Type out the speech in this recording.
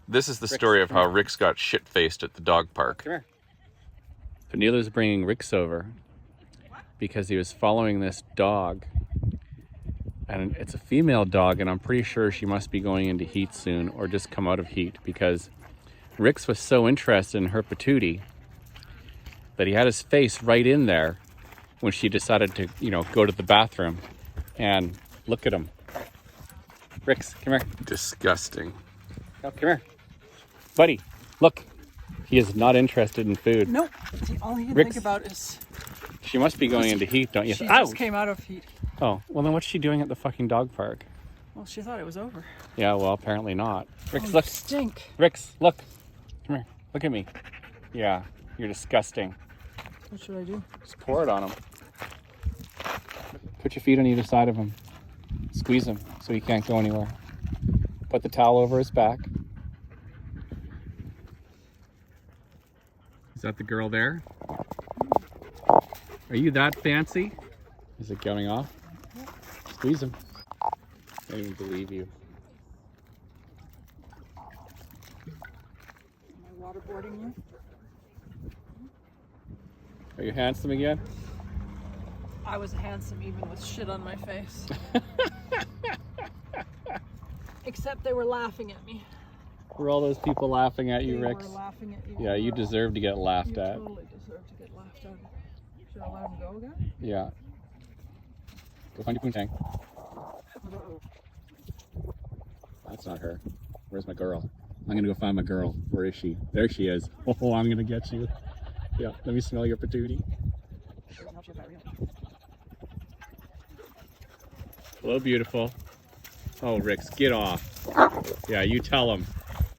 This is the story of how Rick's got shit-faced at the dog park. Come here. Pernille's bringing Rick's over because he was following this dog. And it's a female dog, and I'm pretty sure she must be going into heat soon or just come out of heat, because Rick's was so interested in her patootie that he had his face right in there when she decided to, go to the bathroom. And look at him. Rick's, come here. Disgusting. Oh, come here. Buddy, look. He is not interested in food. Nope. All he can Rick's, think about is... She must be going into heat, don't you? She just came out of heat. Oh, well then what's she doing at the fucking dog park? Well, she thought it was over. Yeah, well, apparently not. Rick's, Oh, look. stink. Rick's, look. Come here. Look at me. Yeah, you're disgusting. What should I do? Just pour it on him. Put your feet on either side of him. Squeeze him so he can't go anywhere. Put the towel over his back. Is that the girl there? Are you that fancy? Is it going off? Squeeze him. I don't even believe you. Am I waterboarding you? Are you handsome again? I was handsome even with shit on my face. Except they were laughing at me. Were all those people laughing at you, They Rex? were laughing at you. Yeah, you deserve to get laughed You at. totally deserve to get laughed at. Should I let him go again? Yeah. Go find your poontang. That's not her. Where's my girl? I'm gonna go find my girl. Where is she? There she is. Oh, I'm gonna get you. Yeah, let me smell your patootie. Hello, beautiful. Oh, Rix, get off. Yeah, you tell him.